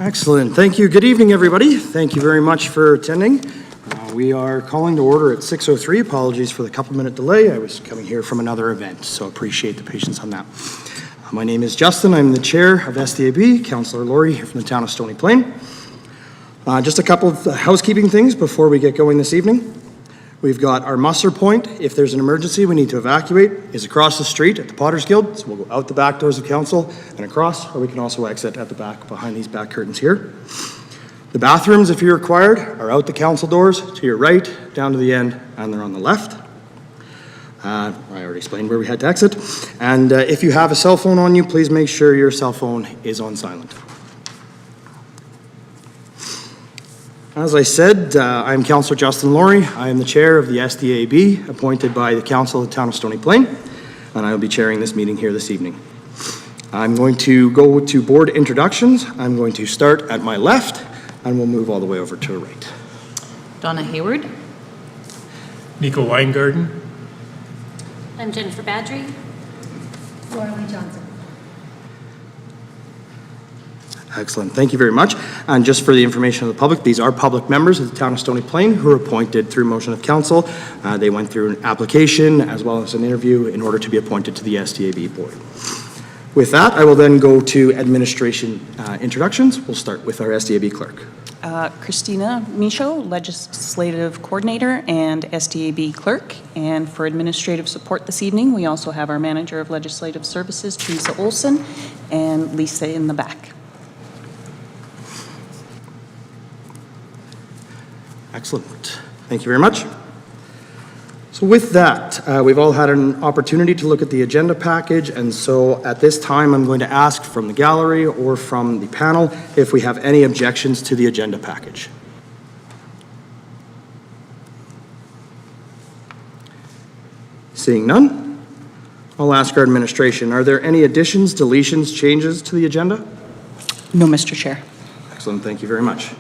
Excellent. Thank you. Good evening, everybody. Thank you very much for attending. We are calling to order at 6:03. Apologies for the couple-minute delay. I was coming here from another event, so appreciate the patience on that. My name is Justin. I'm the chair of SDAB. Councillor Laurie here from the town of Stony Plain. Just a couple of housekeeping things before we get going this evening. We've got our muster point. If there's an emergency we need to evacuate, is across the street at the Potter's Guild. So we'll go out the back doors of council and across, or we can also exit at the back behind these back curtains here. The bathrooms, if you're required, are out the council doors to your right, down to the end, and they're on the left. I already explained where we had to exit. And if you have a cell phone on you, please make sure your cell phone is on silent. As I said, I'm Councillor Justin Laurie. I am the chair of the SDAB, appointed by the Council of the Town of Stony Plain, and I will be chairing this meeting here this evening. I'm going to go to board introductions. I'm going to start at my left, and we'll move all the way over to the right. Donna Hayward. Nico Weingarten. I'm Jennifer Badgery. Laura Lee Johnson. Excellent. Thank you very much. And just for the information of the public, these are public members of the town of Stony Plain who are appointed through motion of council. They went through an application as well as an interview in order to be appointed to the SDAB board. With that, I will then go to administration introductions. We'll start with our SDAB clerk. Christina Michaud, Legislative Coordinator and SDAB Clerk. And for administrative support this evening, we also have our Manager of Legislative Services, Teresa Olson, and Lisa in the back. Excellent. Thank you very much. So with that, we've all had an opportunity to look at the agenda package, and so at this time I'm going to ask from the gallery or from the panel if we have any objections to the agenda package. Seeing none, I'll ask our administration, are there any additions, deletions, changes to the agenda? No, Mr. Chair. Excellent. Thank you very much.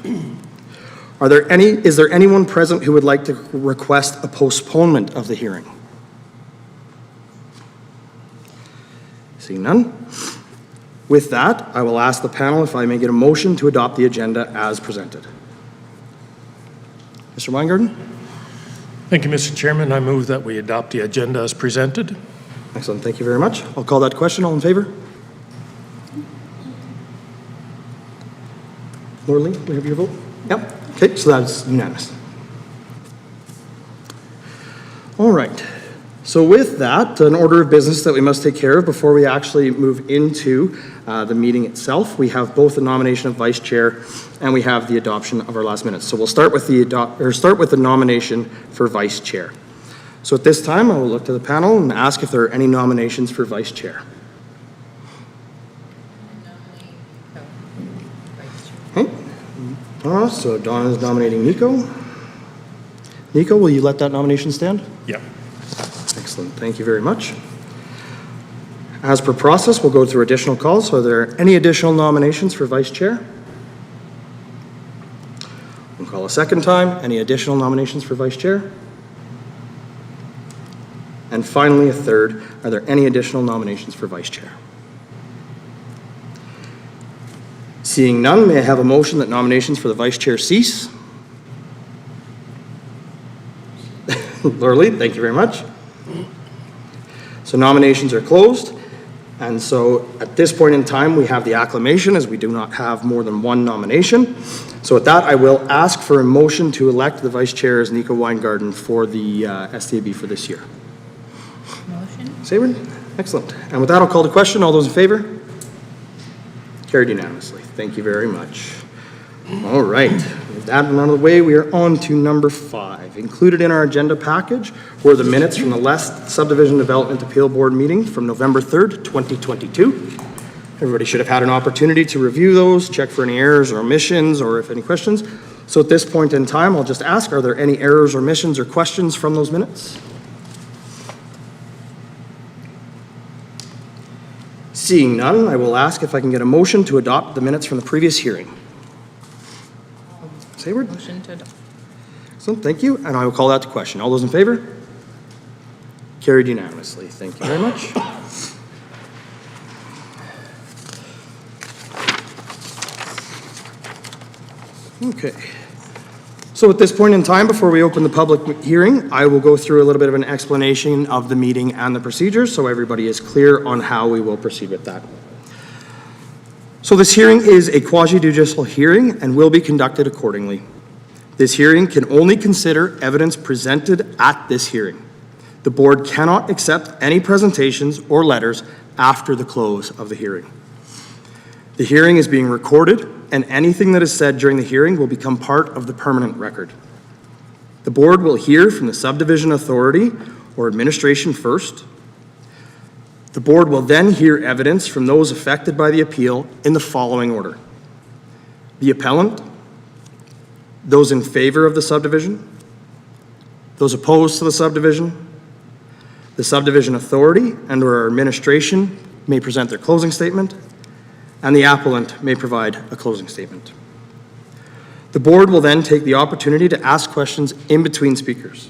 Is there anyone present who would like to request a postponement of the hearing? Seeing none. With that, I will ask the panel if I may get a motion to adopt the agenda as presented. Mr. Weingarten? Thank you, Mr. Chairman. I move that we adopt the agenda as presented. Excellent. Thank you very much. I'll call that question. All in favor? Laura Lee, we have your vote? Yep. Okay, so that's unanimous. All right. So with that, an order of business that we must take care of before we actually move into the meeting itself. We have both the nomination of vice chair and we have the adoption of our last minutes. So we'll start with the nomination for vice chair. So at this time, I will look to the panel and ask if there are any nominations for vice chair. So Donna is nominating Nico. Nico, will you let that nomination stand? Yeah. Excellent. Thank you very much. As per process, we'll go through additional calls. So are there any additional nominations for vice chair? We'll call a second time. Any additional nominations for vice chair? And finally, a third. Are there any additional nominations for vice chair? Seeing none, may I have a motion that nominations for the vice chair cease? Laura Lee, thank you very much. So nominations are closed. And so at this point in time, we have the acclamation as we do not have more than one nomination. So with that, I will ask for a motion to elect the vice chair as Nico Weingarten for the SDAB for this year. Motion. Sabrin? Excellent. And with that, I'll call the question. All those in favor? Carried unanimously. Thank you very much. All right. With that out of the way, we are on to number 5. Included in our agenda package were the minutes from the last Subdivision Development Appeal Board meeting from November 3rd, 2022. Everybody should have had an opportunity to review those, check for any errors or omissions, or if any questions. So at this point in time, I'll just ask, are there any errors, omissions, or questions from those minutes? Seeing none, I will ask if I can get a motion to adopt the minutes from the previous hearing. Hayward? Motion to adopt. Excellent, thank you. And I will call that to question. All those in favor? Carried unanimously. Thank you very much. Okay. So at this point in time, before we open the public hearing, I will go through a little bit of an explanation of the meeting and the procedures so everybody is clear on how we will proceed with that. So this hearing is a quasi-judicial hearing and will be conducted accordingly. This hearing can only consider evidence presented at this hearing. The board cannot accept any presentations or letters after the close of the hearing. The hearing is being recorded, and anything that is said during the hearing will become part of the permanent record. The board will hear from the subdivision authority or administration first. The board will then hear evidence from those affected by the appeal in the following order: the appellant, those in favor of the subdivision, those opposed to the subdivision authority and/or our administration may present their closing statement, and the appellant may provide a closing statement. The board will then take the opportunity to ask questions in between speakers.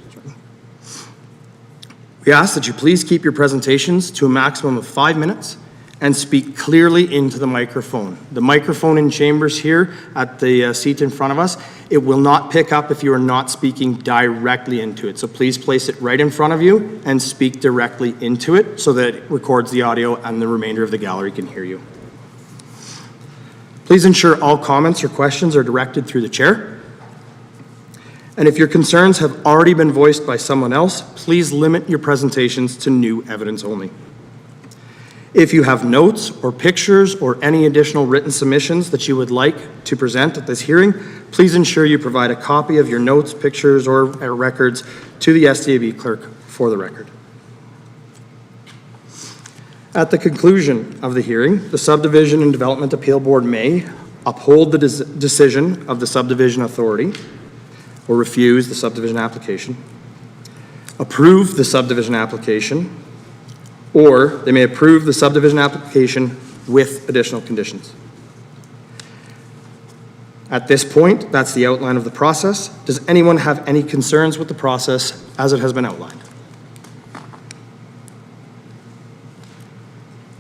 We ask that you please keep your presentations to a maximum of 5 minutes and speak clearly into the microphone. The microphone in chambers here at the seat in front of us, it will not pick up if you are not speaking directly into it. So please place it right in front of you and speak directly into it so that it records the audio and the remainder of the gallery can hear you. Please ensure all comments or questions are directed through the chair. And if your concerns have already been voiced by someone else, please limit your presentations to new evidence only. If you have notes or pictures or any additional written submissions that you would like to present at this hearing, please ensure you provide a copy of your notes, pictures, or records to the SDAB clerk for the record. At the conclusion of the hearing, the Subdivision and Development Appeal Board may uphold the decision of the subdivision authority or refuse the subdivision application, approve the subdivision application, or they may approve the subdivision application with additional conditions. At this point, that's the outline of the process. Does anyone have any concerns with the process as it has been outlined?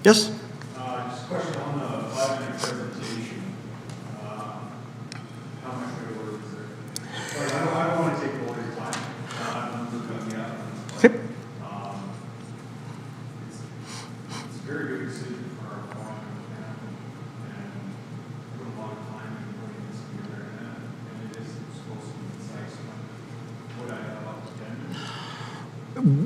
Yes? Just a question on the 5-minute presentation. How much more is there? Like, I don't want to take all your time. I'm looking at the Okay. It's a very good decision for our client and put a lot of time in putting this together, and it is supposed to be concise. Would I have up to 10 minutes?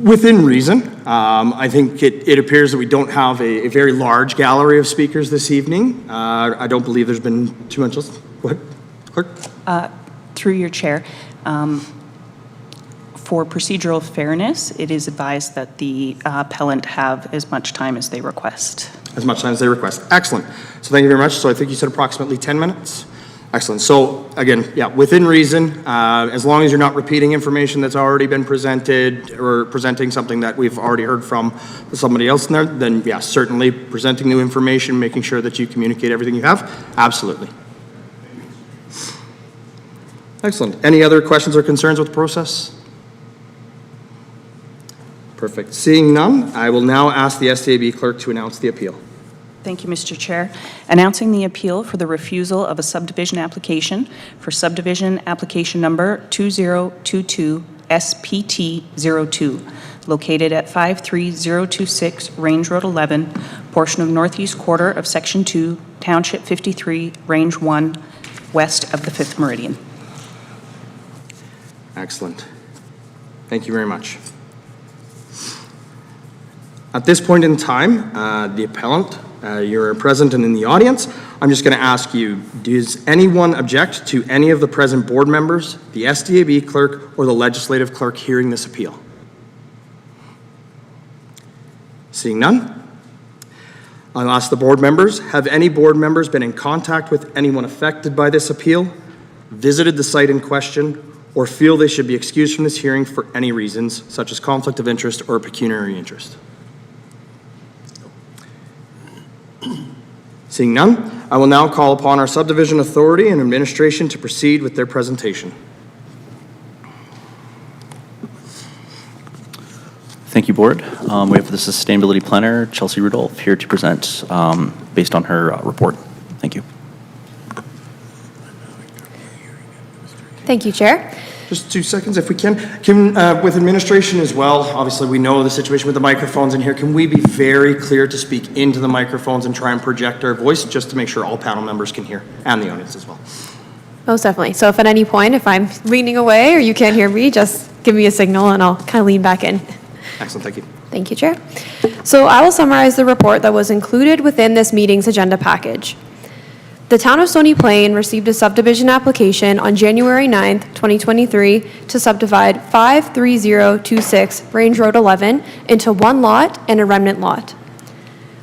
Within reason. I think it appears that we don't have a very large gallery of speakers this evening. I don't believe there's been too much else. Go ahead, clerk. Through your chair, for procedural fairness, it is advised that the appellant have as much time as they request. As much time as they request. Excellent. So thank you very much. So I think you said approximately 10 minutes. Excellent. So again, yeah, within reason, as long as you're not repeating information that's already been presented or presenting something that we've already heard from somebody else in there, then yeah, certainly presenting new information, making sure that you communicate everything you have. Absolutely. Excellent. Any other questions or concerns with the process? Perfect. Seeing none, I will now ask the SDAB clerk to announce the appeal. Thank you, Mr. Chair. Announcing the appeal for the refusal of a subdivision application for subdivision application number 2022 SPT02, located at 53026 Range Road 11, portion of northeast quarter of Section 2, Township 53, Range 1, west of the 5th Meridian. Excellent. Thank you very much. At this point in time, the appellant, you're present and in the audience. I'm just going to ask you, does anyone object to any of the present board members, the SDAB clerk, or the legislative clerk hearing this appeal? Seeing none, I'll ask the board members, have any board members been in contact with anyone affected by this appeal, visited the site in question, or feel they should be excused from this hearing for any reasons, such as conflict of interest or pecuniary interest? Seeing none, I will now call upon our subdivision authority and administration to proceed with their presentation. Thank you, Board. We have the Sustainability Planner, Chelsea Rudolph, here to present based on her report. Thank you. Thank you, Chair. Just 2 seconds, if we can. With administration as well, obviously we know the situation with the microphones in here. Can we be very clear to speak into the microphones and try and project our voice just to make sure all panel members can hear and the audience as well? Most definitely. So if at any point, if I'm leaning away or you can't hear me, just give me a signal and I'll kind of lean back in. Excellent, thank you. Thank you, Chair. So I will summarize the report that was included within this meeting's agenda package. The Town of Stony Plain received a subdivision application on January 9th, 2023 to subdivide 53026 Range Road 11 into one lot and a remnant lot.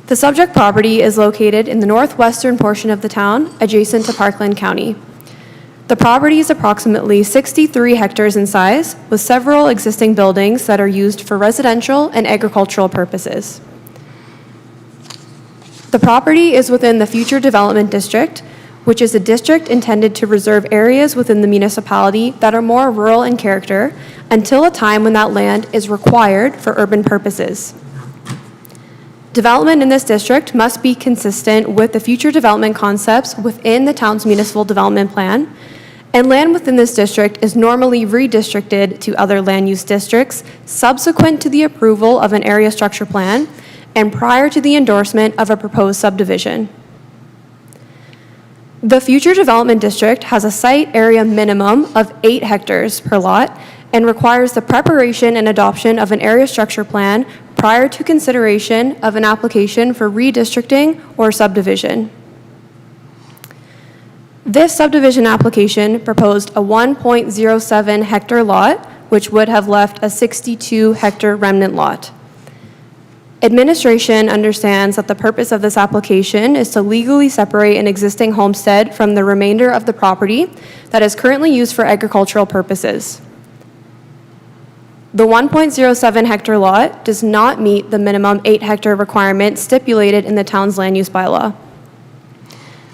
The subject property is located in the northwestern portion of the town, adjacent to Parkland County. The property is approximately 63 hectares in size, with several existing buildings that are used for residential and agricultural purposes. The property is within the Future Development District, which is a district intended to reserve areas within the municipality that are more rural in character until a time when that land is required for urban purposes. Development in this district must be consistent with the future development concepts within the town's municipal development plan, and land within this district is normally redistricted to other land use districts subsequent to the approval of an area structure plan and prior to the endorsement of a proposed subdivision. The Future Development District has a site area minimum of 8 hectares per lot and requires the preparation and adoption of an area structure plan prior to consideration of an application for redistricting or subdivision. This subdivision application proposed a 1.07 hectare lot, which would have left a 62 hectare remnant lot. Administration understands that the purpose of this application is to legally separate an existing homestead from the remainder of the property that is currently used for agricultural purposes. The 1.07 hectare lot does not meet the minimum 8 hectare requirement stipulated in the town's land use bylaw.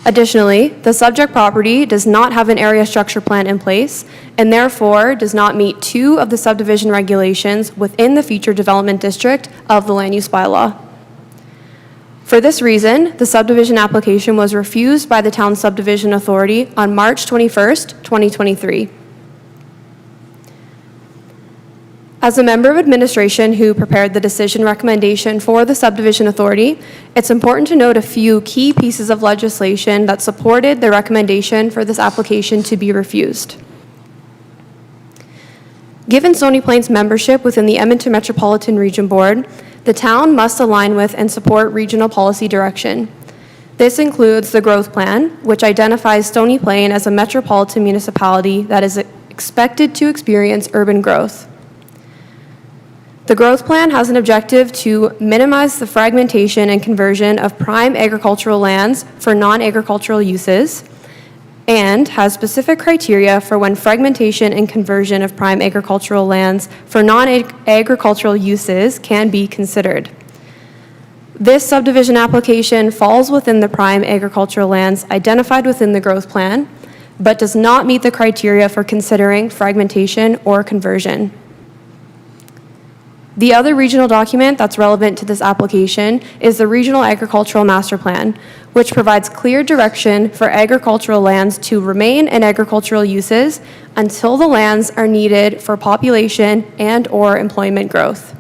Additionally, the subject property does not have an area structure plan in place and therefore does not meet 2 of the subdivision regulations within the future development district of the land use bylaw. For this reason, the subdivision application was refused by the town subdivision authority on March 21st, 2023. As a member of administration who prepared the decision recommendation for the subdivision authority, it's important to note a few key pieces of legislation that supported the recommendation for this application to be refused. Given Stony Plain's membership within the Edmonton Metropolitan Region Board, the town must align with and support regional policy direction. This includes the Growth Plan, which identifies Stony Plain as a metropolitan municipality that is expected to experience urban growth. The Growth Plan has an objective to minimize the fragmentation and conversion of prime agricultural lands for non-agricultural uses and has specific criteria for when fragmentation and conversion of prime agricultural lands for non-agricultural uses can be considered. This subdivision application falls within the prime agricultural lands identified within the Growth Plan, but does not meet the criteria for considering fragmentation or conversion. The other regional document that's relevant to this application is the Regional Agricultural Master Plan, which provides clear direction for agricultural lands to remain in agricultural uses until the lands are needed for population and/or employment growth.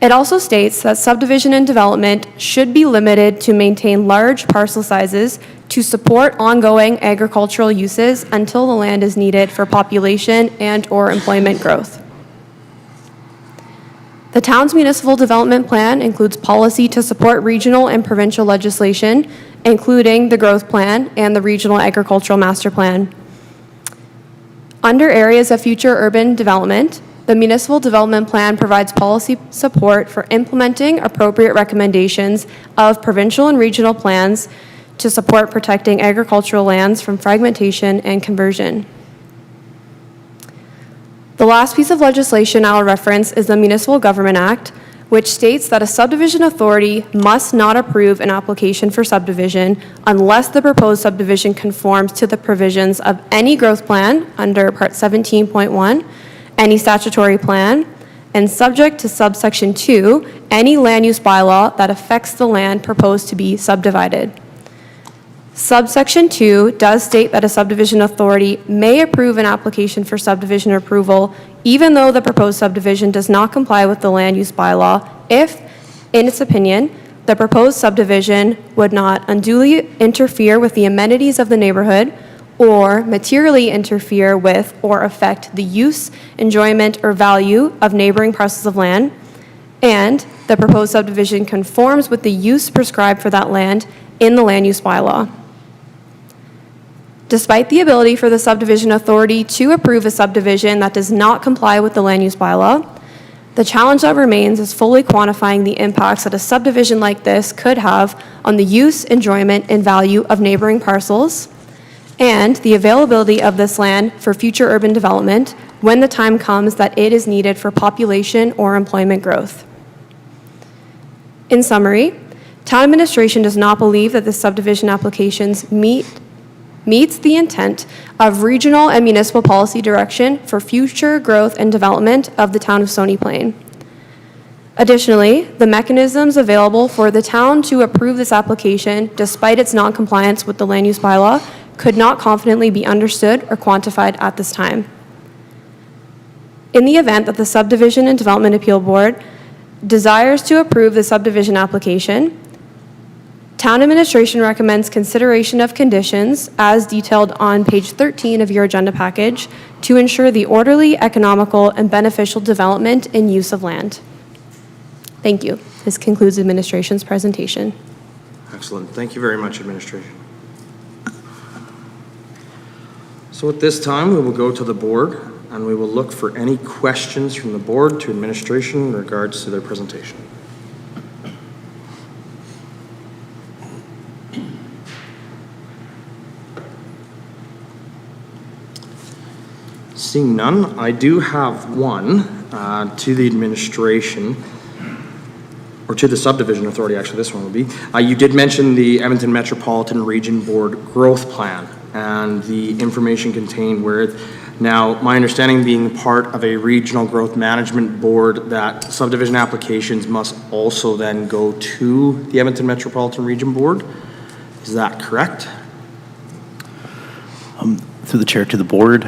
It also states that subdivision and development should be limited to maintain large parcel sizes to support ongoing agricultural uses until the land is needed for population and/or employment growth. The town's municipal development plan includes policy to support regional and provincial legislation, including the Growth Plan and the Regional Agricultural Master Plan. Under areas of future urban development, the municipal development plan provides policy support for implementing appropriate recommendations of provincial and regional plans to support protecting agricultural lands from fragmentation and conversion. The last piece of legislation I will reference is the Municipal Government Act, which states that a subdivision authority must not approve an application for subdivision unless the proposed subdivision conforms to the provisions of any growth plan under Part 17.1, any statutory plan, and subject to subsection 2, any land use bylaw that affects the land proposed to be subdivided. Subsection 2 does state that a subdivision authority may approve an application for subdivision approval even though the proposed subdivision does not comply with the land use bylaw if, in its opinion, the proposed subdivision would not unduly interfere with the amenities of the neighborhood or materially interfere with or affect the use, enjoyment, or value of neighboring parcels of land, and the proposed subdivision conforms with the use prescribed for that land in the land use bylaw. Despite the ability for the subdivision authority to approve a subdivision that does not comply with the land use bylaw, the challenge that remains is fully quantifying the impacts that a subdivision like this could have on the use, enjoyment, and value of neighboring parcels, and the availability of this land for future urban development when the time comes that it is needed for population or employment growth. In summary, town administration does not believe that the subdivision applications meets the intent of regional and municipal policy direction for future growth and development of the town of Stony Plain. Additionally, the mechanisms available for the town to approve this application, despite its non-compliance with the land use bylaw, could not confidently be understood or quantified at this time. In the event that the Subdivision and Development Appeal Board desires to approve the subdivision application, Town administration recommends consideration of conditions as detailed on page 13 of your agenda package to ensure the orderly, economical, and beneficial development and use of land. Thank you. This concludes administration's presentation. Excellent. Thank you very much, administration. So at this time, we will go to the board and we will look for any questions from the board to administration in regards to their presentation. Seeing none, I do have one to the administration, or to the subdivision authority, actually this one would be. You did mention the Edmonton Metropolitan Region Board growth plan and the information contained where, now my understanding being part of a regional growth management board, that subdivision applications must also then go to the Edmonton Metropolitan Region Board. Is that correct? Through the chair to the board,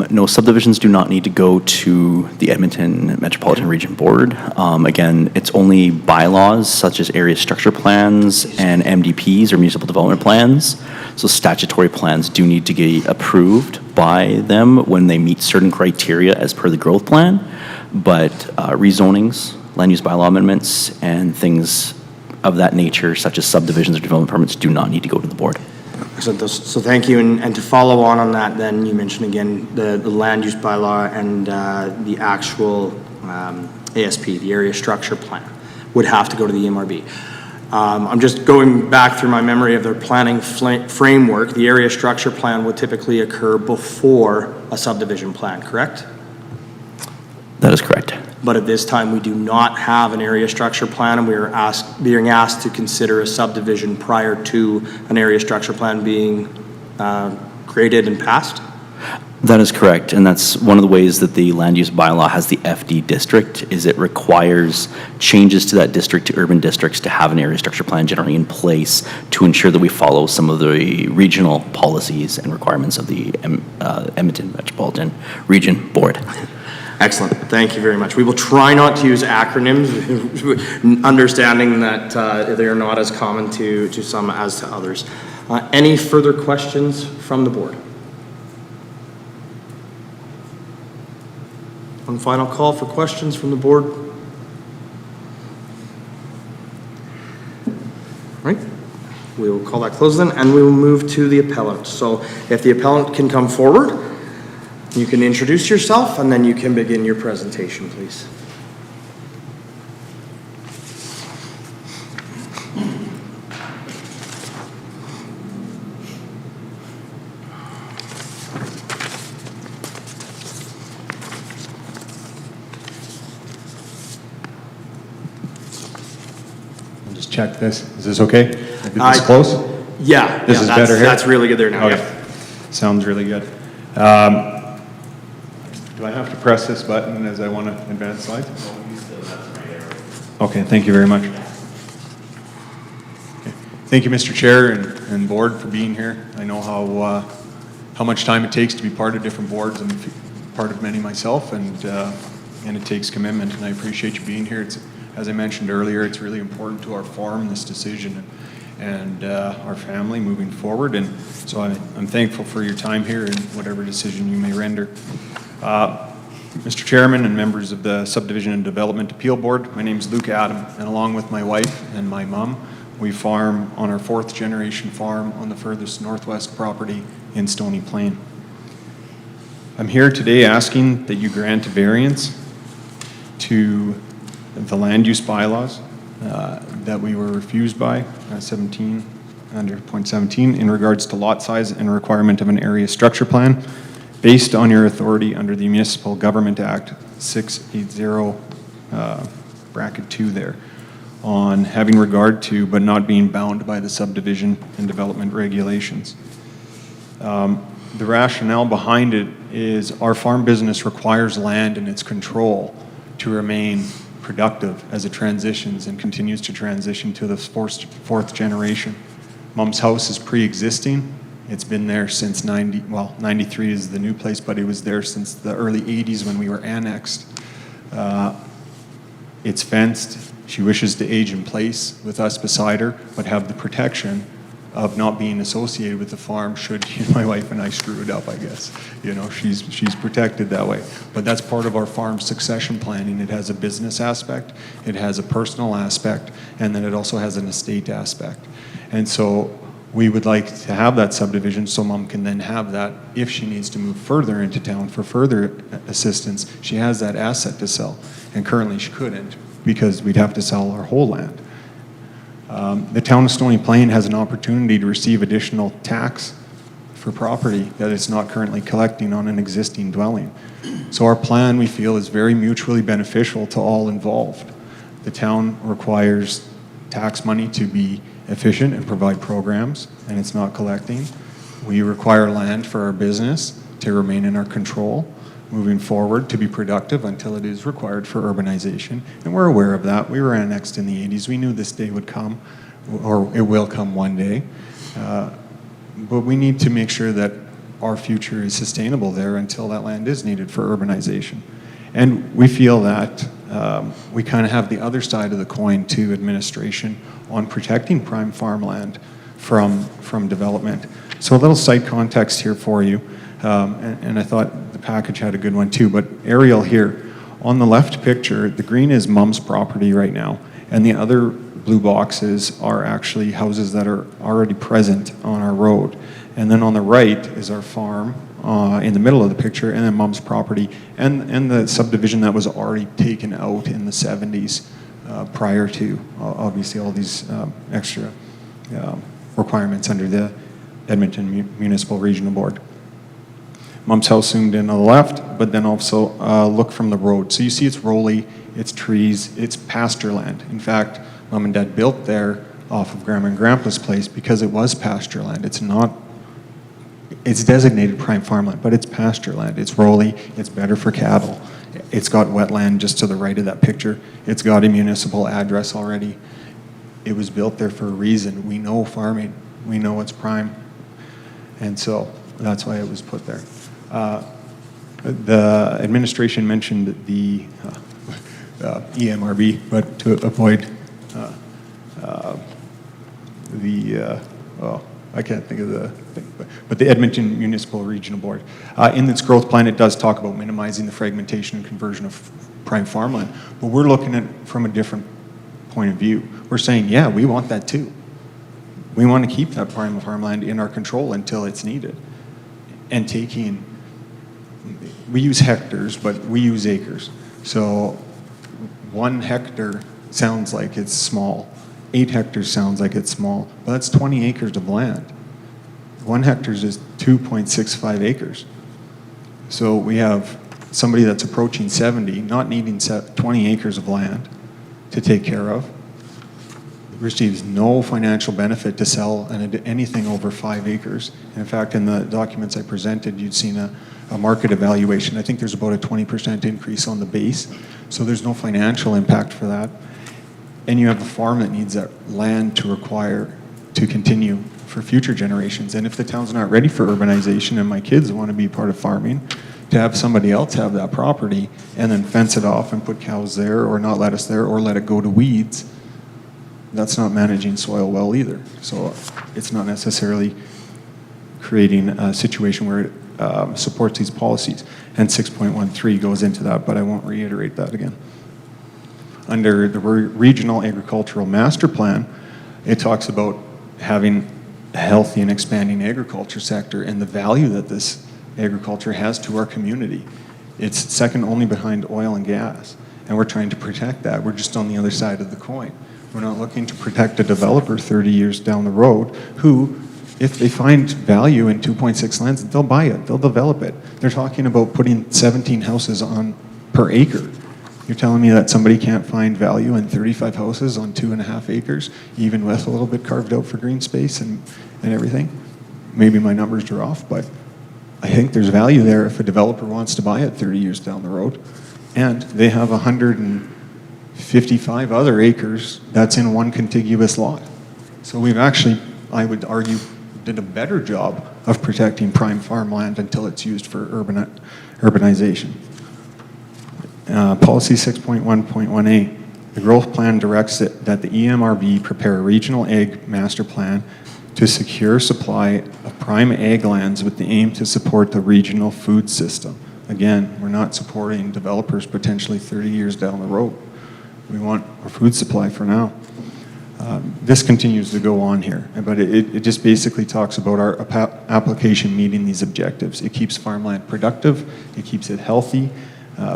no, subdivisions do not need to go to the Edmonton Metropolitan Region Board. Again, it's only bylaws such as area structure plans and MDPs or municipal development plans. So statutory plans do need to get approved by them when they meet certain criteria as per the growth plan. But rezonings, land use bylaw amendments, and things of that nature, such as subdivisions or development permits, do not need to go to the board. So thank you, and to follow on that, then you mentioned again the land use bylaw and the actual ASP, the area structure plan, would have to go to the EMRB. I'm just going back through my memory of their planning framework. The area structure plan would typically occur before a subdivision plan, correct? That is correct. But at this time, we do not have an area structure plan, and we are being asked to consider a subdivision prior to an area structure plan being created and passed? That is correct, and that's one of the ways that the land use bylaw has the FD district, is it requires changes to that district to urban districts to have an area structure plan generally in place to ensure that we follow some of the regional policies and requirements of the Edmonton Metropolitan Region Board. Excellent. Thank you very much. We will try not to use acronyms, understanding that they are not as common to some as to others. Any further questions from the board? One final call for questions from the board. All right. We will call that closed then, and we will move to the appellant. So if the appellant can come forward, you can introduce yourself, and then you can begin your presentation, please. I'll just check this. Is this okay? Is this close? Yeah. This is better here? That's really good there now. Okay. Yeah. Sounds really good. Do I have to press this button as I want to advance slides? Okay, thank you very much. Okay. Thank you, Mr. Chair and board, for being here. I know how much time it takes to be part of different boards and part of many myself, and it takes commitment, and I appreciate you being here. It's, as I mentioned earlier, it's really important to our farm, this decision, and our family moving forward, and so I'm thankful for your time here and whatever decision you may render. Mr. Chairman and members of the Subdivision and Development Appeal Board, my name is Luke Adam, and along with my wife and my mom, we farm on our 4th generation farm on the furthest northwest property in Stony Plain. I'm here today asking that you grant a variance to the land use bylaws that we were refused by 17 under point 17 in regards to lot size and requirement of an area structure plan based on your authority under the Municipal Government Act 680 bracket 2 there, on having regard to but not being bound by the subdivision and development regulations. The rationale behind it is our farm business requires land in its control to remain productive as it transitions and continues to transition to the 4th generation. Mom's house is pre-existing. It's been there since 93 is the new place, but it was there since the early 80s when we were annexed. It's fenced. She wishes to age in place with us beside her, but have the protection of not being associated with the farm should my wife and I screw it up, I guess. You know, she's protected that way. But that's part of our farm succession planning. It has a business aspect, it has a personal aspect, and then it also has an estate aspect. And so we would like to have that subdivision so Mom can then have that if she needs to move further into town for further assistance. She has that asset to sell, and currently she couldn't because we'd have to sell our whole land. The town of Stony Plain has an opportunity to receive additional tax for property that it's not currently collecting on an existing dwelling. So our plan, we feel, is very mutually beneficial to all involved. The town requires tax money to be efficient and provide programs, and it's not collecting. We require land for our business to remain in our control moving forward, to be productive until it is required for urbanization. And we're aware of that. We were annexed in the 80s. We knew this day would come, or it will come one day. But we need to make sure that our future is sustainable there until that land is needed for urbanization. And we feel that we kind of have the other side of the coin to administration on protecting prime farmland from development. So a little site context here for you. And I thought the package had a good one too, but aerial here. On the left picture, the green is Mom's property right now, and the other blue boxes are actually houses that are already present on our road. And then on the right is our farm in the middle of the picture, and then Mom's property, and the subdivision that was already taken out in the 70s prior to, obviously, all these extra requirements under the Edmonton Municipal Regional Board. Mom's house zoomed in on the left, but then also look from the road. So you see it's rolly, it's trees, it's pasture land. In fact, Mom and Dad built there off of Grandma and Grandpa's place because it was pasture land. It's not, it's designated prime farmland, but it's pasture land. It's rolly, it's better for cattle. It's got wetland just to the right of that picture. It's got a municipal address already. It was built there for a reason. We know farming, we know it's prime, and so that's why it was put there. The administration mentioned the EMRB, but to avoid I can't think of the thing, but the Edmonton Municipal Regional Board. In its growth plan, it does talk about minimizing the fragmentation and conversion of prime farmland, but we're looking at it from a different point of view. We're saying, yeah, we want that too. We want to keep that prime farmland in our control until it's needed. And taking, we use hectares, but we use acres. So 1 hectare sounds like it's small. 8 hectares sounds like it's small, but that's 20 acres of land. 1 hectare is 2.65 acres. So we have somebody that's approaching 70, not needing 20 acres of land to take care of, receives no financial benefit to sell anything over 5 acres. And in fact, in the documents I presented, you'd seen a market evaluation. I think there's about a 20% increase on the base. So there's no financial impact for that. And you have a farm that needs that land to require to continue for future generations. And if the town's not ready for urbanization and my kids want to be part of farming, to have somebody else have that property and then fence it off and put cows there or not let us there or let it go to weeds, that's not managing soil well either. So it's not necessarily creating a situation where it supports these policies. And 6.13 goes into that, but I won't reiterate that again. Under the Regional Agricultural Master Plan, it talks about having a healthy and expanding agriculture sector and the value that this agriculture has to our community. It's second only behind oil and gas, and we're trying to protect that. We're just on the other side of the coin. We're not looking to protect a developer 30 years down the road who, if they find value in 2.6 lands, they'll buy it, they'll develop it. They're talking about putting 17 houses on per acre. You're telling me that somebody can't find value in 35 houses on 2.5 acres, even with a little bit carved out for green space and everything? Maybe my numbers are off, but I think there's value there if a developer wants to buy it 30 years down the road. And they have 155 other acres that's in one contiguous lot. So we've actually, I would argue, did a better job of protecting prime farmland until it's used for urbanization. Policy 6.1.1a, the growth plan directs that the EMRB prepare a regional ag master plan to secure supply of prime ag lands with the aim to support the regional food system. Again, we're not supporting developers potentially 30 years down the road. We want our food supply for now. This continues to go on here, but it just basically talks about our application meeting these objectives. It keeps farmland productive, it keeps it healthy,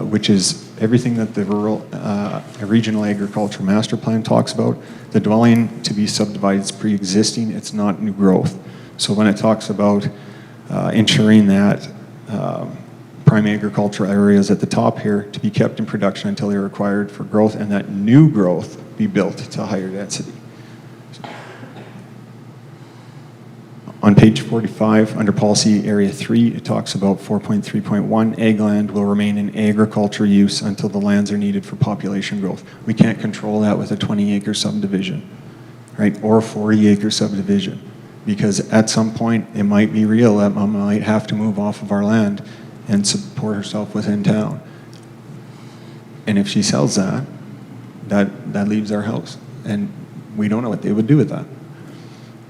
which is everything that the Regional Agriculture Master Plan talks about. The dwelling to be subdivided is pre-existing, it's not new growth. So when it talks about ensuring that prime agricultural areas at the top here to be kept in production until they're required for growth, and that new growth be built to higher density. On page 45, under policy area 3, it talks about 4.3.1, ag land will remain in agriculture use until the lands are needed for population growth. We can't control that with a 20-acre subdivision, right, or a 40-acre subdivision, because at some point it might be real that mom might have to move off of our land and support herself within town. And if she sells that, that leaves our house, and we don't know what they would do with that.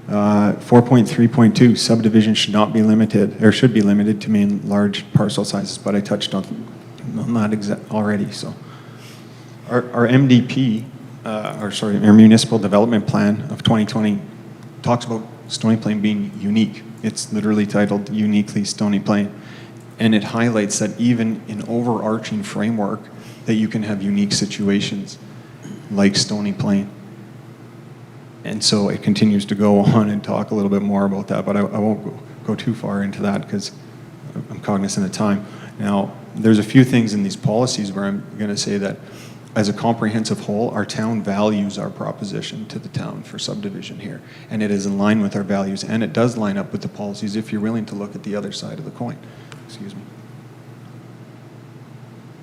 4.3.2, subdivision should not be limited, or should be limited to mean large parcel sizes, but I touched on that already. So our MDP, our municipal development plan of 2020 talks about Stony Plain being unique. It's literally titled Uniquely Stony Plain, and it highlights that even in overarching framework that you can have unique situations like Stony Plain. And so it continues to go on and talk a little bit more about that, but I won't go too far into that because I'm cognizant of time. Now, there's a few things in these policies where I'm going to say that as a comprehensive whole, our town values our proposition to the town for subdivision here. And it is in line with our values, and it does line up with the policies if you're willing to look at the other side of the coin. Excuse me.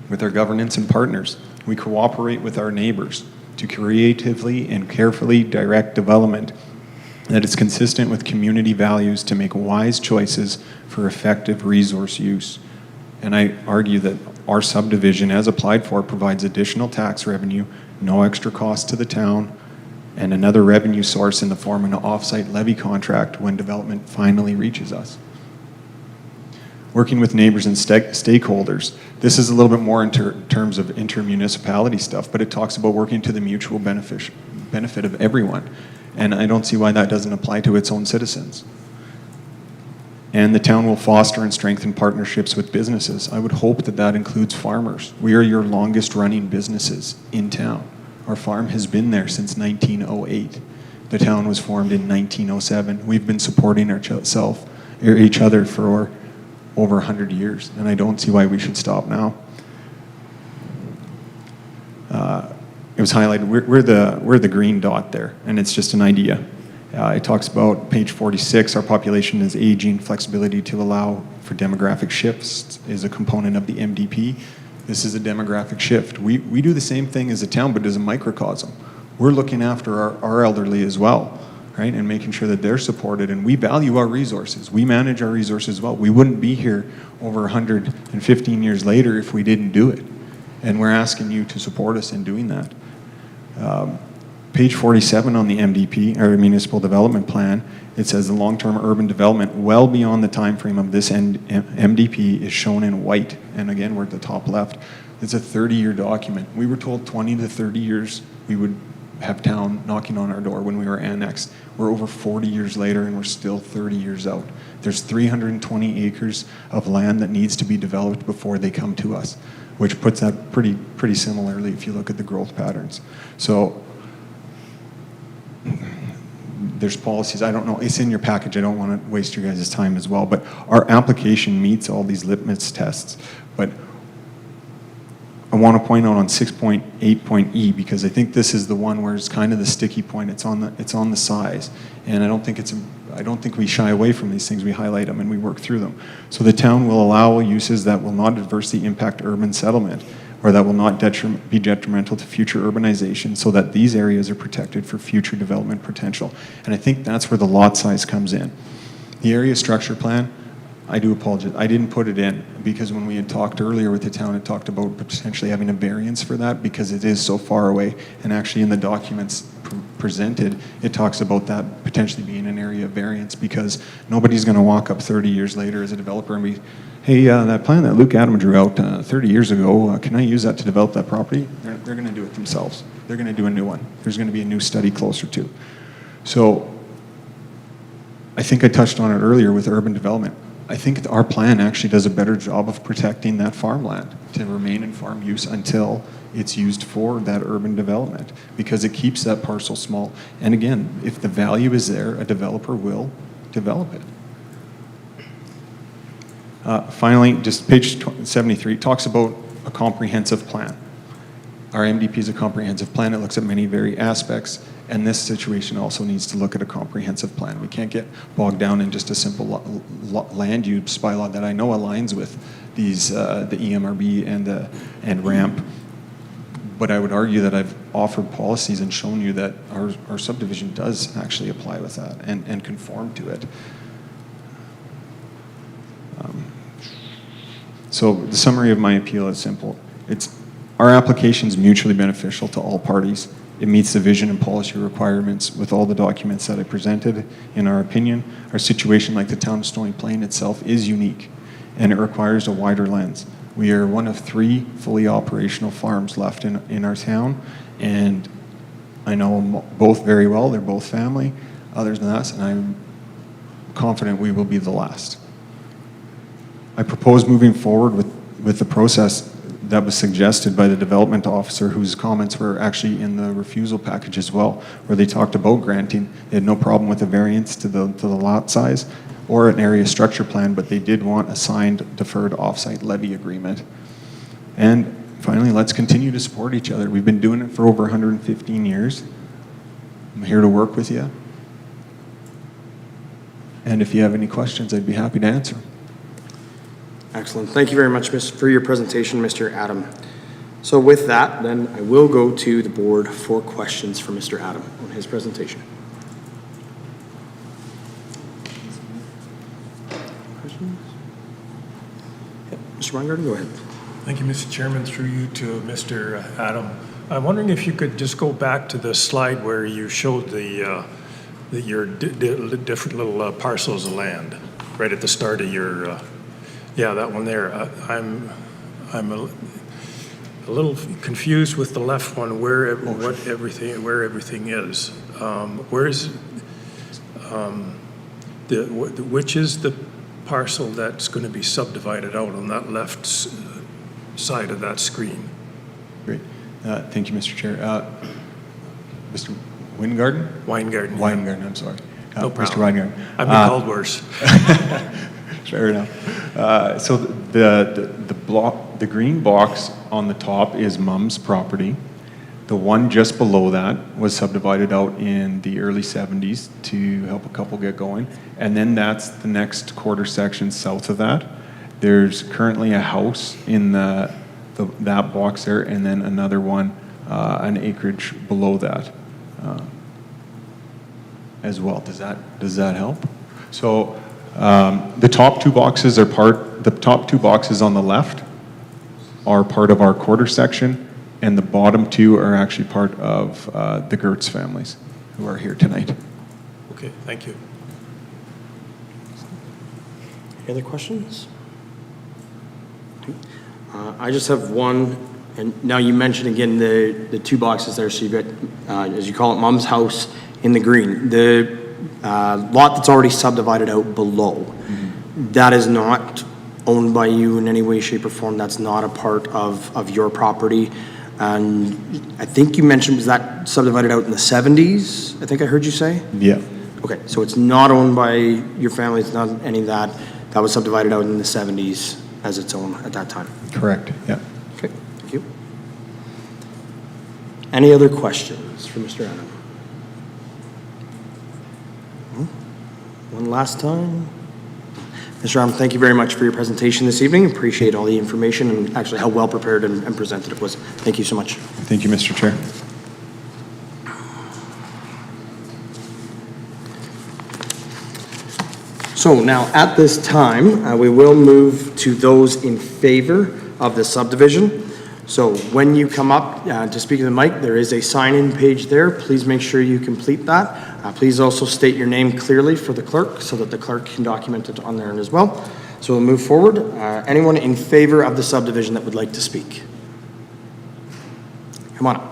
With our governance and partners, we cooperate with our neighbors to creatively and carefully direct development that is consistent with community values to make wise choices for effective resource use. And I argue that our subdivision, as applied for, provides additional tax revenue, no extra cost to the town, and another revenue source in the form of an off-site levy contract when development finally reaches us. Working with neighbors and stakeholders. This is a little bit more in terms of intermunicipality stuff, but it talks about working to the mutual benefit of everyone. And I don't see why that doesn't apply to its own citizens. And the town will foster and strengthen partnerships with businesses. I would hope that that includes farmers. We are your longest running businesses in town. Our farm has been there since 1908. The town was formed in 1907. We've been supporting each other for over 100 years, and I don't see why we should stop now. It was highlighted, we're the green dot there, and it's just an idea. It talks about page 46, our population is aging, flexibility to allow for demographic shifts is a component of the MDP. This is a demographic shift. We do the same thing as a town, but as a microcosm. We're looking after our elderly as well, right? And making sure that they're supported, and we value our resources. We manage our resources well. We wouldn't be here over 115 years later if we didn't do it. And we're asking you to support us in doing that. Page 47 on the MDP, or Municipal Development Plan, it says the long-term urban development well beyond the time frame of this MDP is shown in white. And again, we're at the top left. It's a 30-year document. We were told 20 to 30 years we would have town knocking on our door when we were annexed. We're over 40 years later and we're still 30 years out. There's 320 acres of land that needs to be developed before they come to us, which puts that pretty similarly if you look at the growth patterns. So there's policies, I don't know, it's in your package, I don't want to waste your guys' time as well, but our application meets all these litmus tests. But I want to point out on 6.8.E, because I think this is the one where it's kind of the sticky point. It's on the size, and I don't think we shy away from these things. We highlight them and we work through them. So the town will allow uses that will not adversely impact urban settlement, or that will not be detrimental to future urbanization, so that these areas are protected for future development potential. And I think that's where the lot size comes in. The area structure plan, I do apologize, I didn't put it in because when we had talked earlier with the town, it talked about potentially having a variance for that because it is so far away. And actually in the documents presented, it talks about that potentially being an area of variance because nobody's going to walk up 30 years later as a developer and be, hey, that plan that Luke Adam drew out 30 years ago, can I use that to develop that property? They're going to do it themselves. They're going to do a new one. There's going to be a new study closer to. So I think I touched on it earlier with urban development. I think our plan actually does a better job of protecting that farmland to remain in farm use until it's used for that urban development because it keeps that parcel small. And again, if the value is there, a developer will develop it. Finally, just page 73 talks about a comprehensive plan. Our MDP is a comprehensive plan. It looks at many varied aspects, and this situation also needs to look at a comprehensive plan. We can't get bogged down in just a simple land use bylaw that I know aligns with these the EMRB and RAMP. But I would argue that I've offered policies and shown you that our subdivision does actually apply with that and conform to it. So the summary of my appeal is simple. Our application is mutually beneficial to all parties. It meets the vision and policy requirements with all the documents that I presented. In our opinion, our situation, like the town of Stony Plain itself, is unique, and it requires a wider lens. We are one of 3 fully operational farms left in our town, and I know them both very well. They're both family, others than us, and I'm confident we will be the last. I propose moving forward with the process that was suggested by the development officer, whose comments were actually in the refusal package as well, where they talked about granting. They had no problem with a variance to the lot size or an area structure plan, but they did want a signed deferred offsite levy agreement. And finally, let's continue to support each other. We've been doing it for over 115 years. I'm here to work with you. And if you have any questions, I'd be happy to answer them. Excellent. Thank you very much for your presentation, Mr. Adam. So with that, then I will go to the board for questions for Mr. Adam on his presentation. Questions? Yep. Mr. Weingarten, go ahead. Thank you, Mr. Chairman. Through you to Mr. Adam. I'm wondering if you could just go back to the slide where you showed your different little parcels of land right at the start of your. Yeah, that one there. I'm a little confused with the left one where everything is. Which is the parcel that's going to be subdivided out on that left side of that screen? Great. Thank you, Mr. Chair. Mr. Weingarten? Weingarten. Weingarten, I'm sorry. No Mr. problem. Weingarten. I've been called worse. Fair enough. So the green box on the top is Mum's property. The one just below that was subdivided out in the early 70s to help a couple get going. And then that's the next quarter section south of that. There's currently a house in that box there, and then another one, an acreage below that. as well. Does that help? So the top two boxes on the left are part of our quarter section, and the bottom two are actually part of the Gertz families who are here tonight. Okay, thank you. Any other questions? I just have one, and now you mentioned again the two boxes there, so you've got, as you call it, Mom's house in the green. The lot that's already subdivided out below, that is not owned by you in any way, shape, or form. That's not a part of your property. And I think you mentioned, was that subdivided out in the 70s? I think I heard you say? Yeah. Okay, so it's not owned by your family, it's not any of that. That was subdivided out in the 70s as its own at that time. Correct, yeah. Okay, thank you. Any other questions for Mr. Adam? One last time. Mr. Adam, thank you very much for your presentation this evening. Appreciate all the information and actually how well prepared and presented it was. Thank you so much. Thank you, Mr. Chair. So now, at this time, we will move to those in favor of the subdivision. So when you come up to speak to the mic, there is a sign-in page there. Please make sure you complete that. Please also state your name clearly for the clerk so that the clerk can document it on there as well. So we'll move forward. Anyone in favor of the subdivision that would like to speak? Come on up.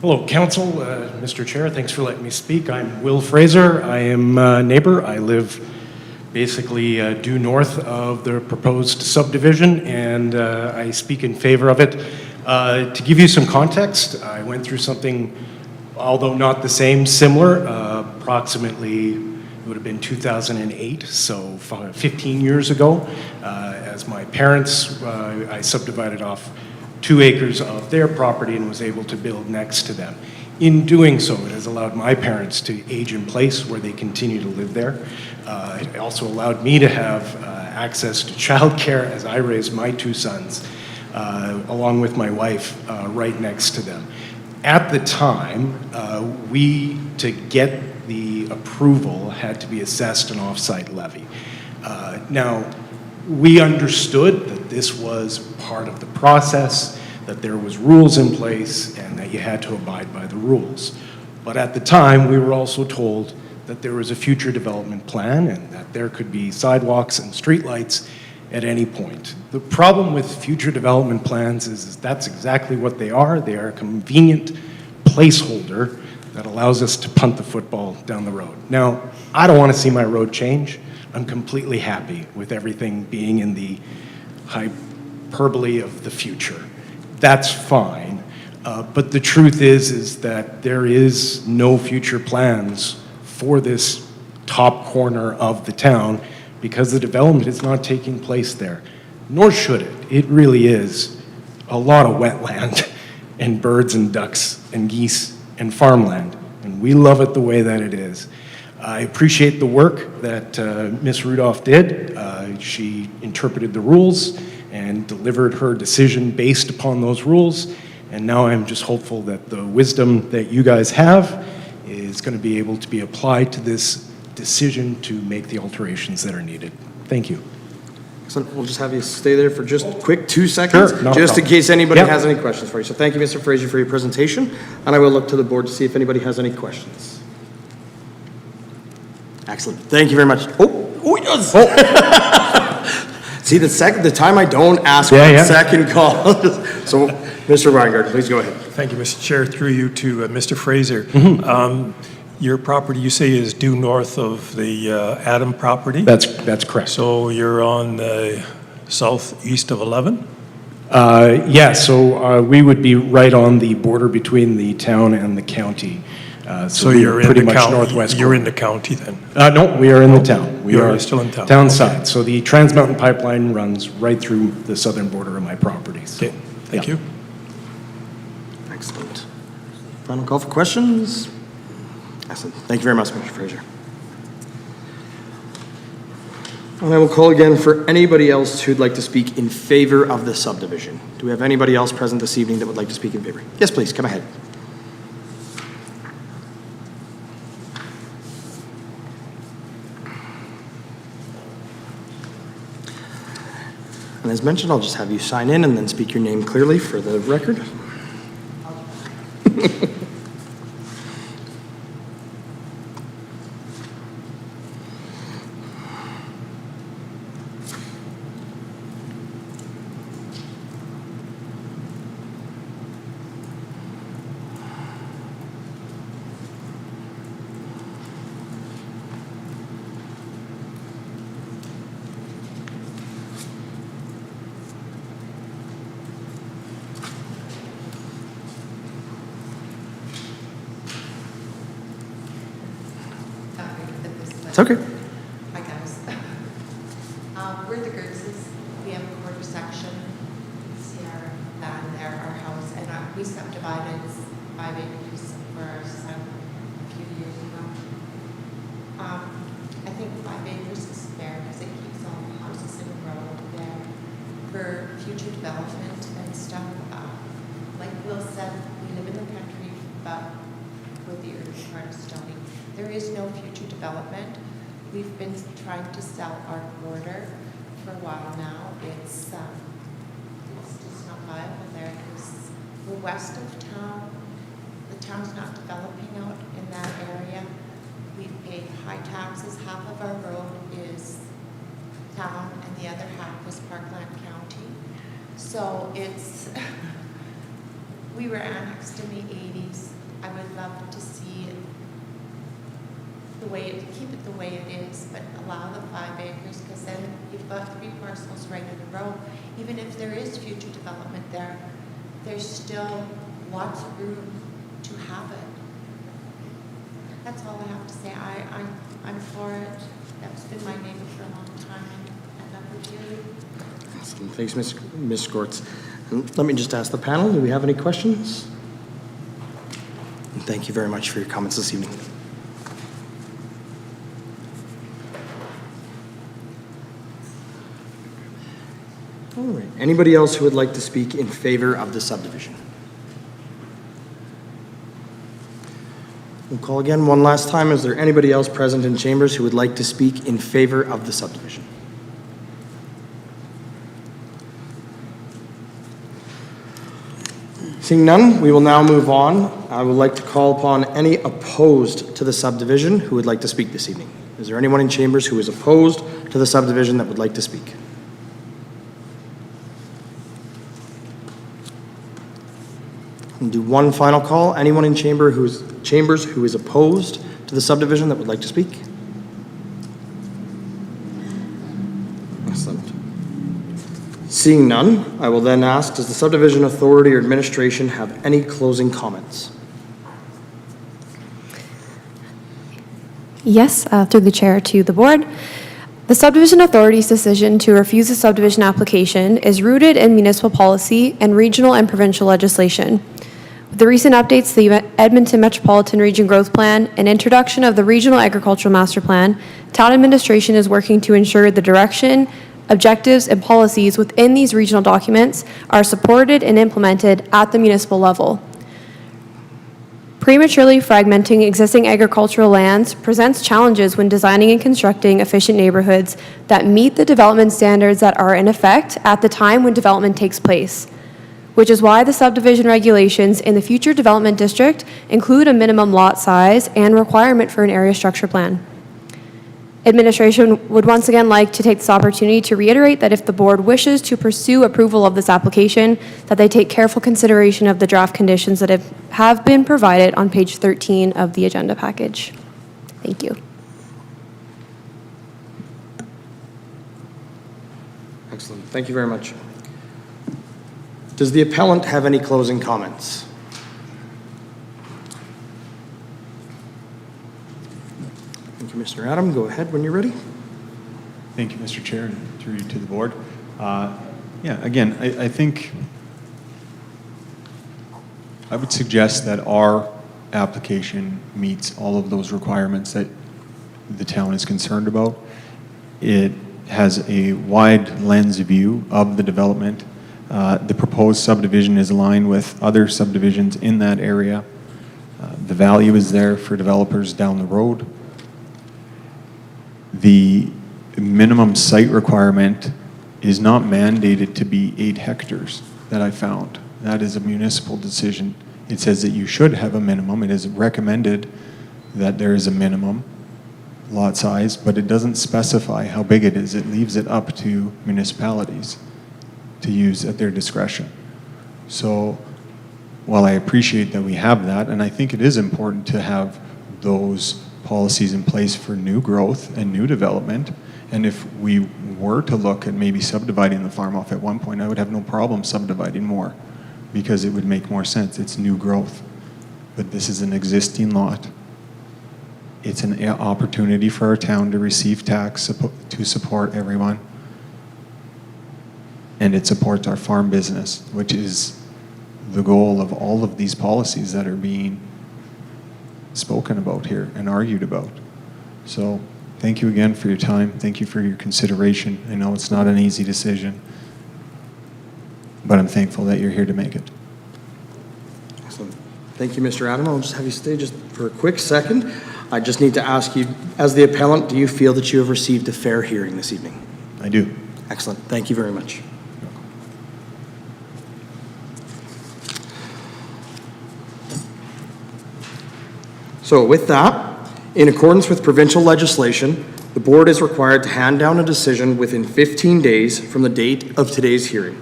Hello, Council. Mr. Chair, thanks for letting me speak. I'm Will Fraser. I am a neighbor. I live basically due north of the proposed subdivision, and I speak in favor of it. To give you some context, I went through something, although not the same, similar, approximately, it would have been 2008, so 15 years ago. As my parents, I subdivided off 2 acres of their property and was able to build next to them. In doing so, it has allowed my parents to age in place where they continue to live there. It also allowed me to have access to childcare as I raised my 2 sons, along with my wife, right next to them. At the time, we, to get the approval, had to be assessed an off-site levy. Now, we understood that this was part of the process, that there was rules in place, and that you had to abide by the rules. But at the time, we were also told that there was a future development plan and that there could be sidewalks and streetlights at any point. The problem with future development plans is that's exactly what they are. They are a convenient placeholder that allows us to punt the football down the road. Now, I don't want to see my road change. I'm completely happy with everything being in the hyperbole of the future. That's fine. But the truth is that there is no future plans for this top corner of the town because the development is not taking place there, nor should it. It really is a lot of wetland and birds and ducks and geese and farmland, and we love it the way that it is. I appreciate the work that Ms. Rudolph did. She interpreted the rules and delivered her decision based upon those rules. And now I'm just hopeful that the wisdom that you guys have is going to be able to be applied to this decision to make the alterations that are needed. Thank you. Excellent. We'll just have you stay there for just a quick 2 seconds, Sure, just in case anybody Yep. has any questions for you. So thank you, Mr. Fraser, for your presentation, and I will look to the board to see if anybody has any questions. Excellent. Thank you very much. Oh, he does. See, the time I don't ask for the second call. So, Mr. Weingart, please go ahead. Thank you, Mr. Chair. Through you to Mr. Fraser. Your property, you say, is due north of the Adam property? That's correct. So you're on the southeast of 11? Yeah, so we would be right on the border between the town and the county. So we're you're in pretty the much county. northwest. You're in the county then? No, we are in the town. We You're are still in town. Town Okay. side. So the Trans Mountain Pipeline runs right through the southern border of my property. So, Okay, thank yeah. you. Excellent. Final call for questions? Excellent. Thank you very much, Mr. Fraser. And I will call again for anybody else who'd like to speak in favor of the subdivision. Do we have anybody else present this evening that would like to speak in favor? Yes, please, come ahead. And as mentioned, I'll just have you sign in and then speak your name clearly for the record. It's okay. Hi, guys. We're the Gertzes. We have a quarter section. See our land there, our house, and we subdivided 5 acres for our son a few years ago. I think 5 acres is fair because it keeps all the houses in a row there for future development and stuff. Like Will said, we live in the country, but with the urban part of Stony. There is no future development. We've been trying to sell our quarter for a while now. It's just not viable there because we're west of town. The town's not developing out in that area. We've paid high taxes. Half of our road is town and the other half is Parkland County. So it's, we were annexed in the 80s. I would love to see it the way keep it the way it is, but allow the 5 acres because then you've got 3 parcels right in a row. Even if there is future development there, there's still lots of room to have it. That's all I have to say. I'm for it. That's been my neighbor for a long time, and I would hear you. Awesome. Thanks, Ms. Gortz. And let me just ask the panel, do we have any questions? And thank you very much for your comments this evening. All right. Anybody else who would like to speak in favor of the subdivision? We'll call again one last time. Is there anybody else present in chambers who would like to speak in favor of the subdivision? Seeing none, we will now move on. I would like to call upon any opposed to the subdivision who would like to speak this evening. Is there anyone in chambers who is opposed to the subdivision that would like to speak? We'll do one final call. Anyone in chambers who is opposed to the subdivision that would like to speak? Excellent. Seeing none, I will then ask, does the subdivision authority or administration have any closing comments? Yes, through the chair to the board. The subdivision authority's decision to refuse a subdivision application is rooted in municipal policy and regional and provincial legislation. With the recent updates to the Edmonton Metropolitan Region Growth Plan and introduction of the Regional Agricultural Master Plan, town administration is working to ensure the direction, objectives, and policies within these regional documents are supported and implemented at the municipal level. Prematurely fragmenting existing agricultural lands presents challenges when designing and constructing efficient neighborhoods that meet the development standards that are in effect at the time when development takes place, which is why the subdivision regulations in the future development district include a minimum lot size and requirement for an area structure plan. Administration would once again like to take this opportunity to reiterate that if the board wishes to pursue approval of this application, that they take careful consideration of the draft conditions that have been provided on page 13 of the agenda package. Thank you. Excellent. Thank you very much. Does the appellant have any closing comments? Thank you, Mr. Adam. Go ahead when you're ready. Thank you, Mr. Chair, and through you to the board. Yeah, again, I think I would suggest that our application meets all of those requirements that the town is concerned about. It has a wide lens view of the development. The proposed subdivision is aligned with other subdivisions in that area. The value is there for developers down the road. The minimum site requirement is not mandated to be 8 hectares that I found. That is a municipal decision. It says that you should have a minimum. It is recommended that there is a minimum lot size, but it doesn't specify how big it is. It leaves it up to municipalities to use at their discretion. So while I appreciate that we have that, and I think it is important to have those policies in place for new growth and new development, and if we were to look at maybe subdividing the farm off at one point, I would have no problem subdividing more because it would make more sense. It's new growth. But this is an existing lot. It's an opportunity for our town to receive tax to support everyone. And it supports our farm business, which is the goal of all of these policies that are being spoken about here and argued about. So thank you again for your time. Thank you for your consideration. I know it's not an easy decision, but I'm thankful that you're here to make it. Excellent. Thank you, Mr. Adam. I'll just have you stay just for a quick second. I just need to ask you, as the appellant, do you feel that you have received a fair hearing this evening? I do. Excellent. Thank you very much. So with that, in accordance with provincial legislation, the board is required to hand down a decision within 15 days from the date of today's hearing.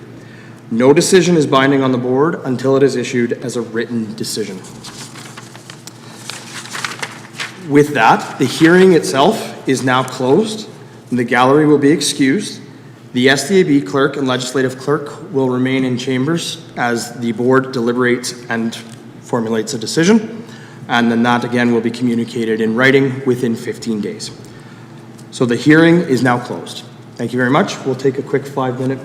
No decision is binding on the board until it is issued as a written decision. With that, the hearing itself is now closed, and the gallery will be excused. The SDAB clerk and legislative clerk will remain in chambers as the board deliberates and formulates a decision, and then that again will be communicated in writing within 15 days. So the hearing is now closed. Thank you very much. We'll take a quick 5-minute break.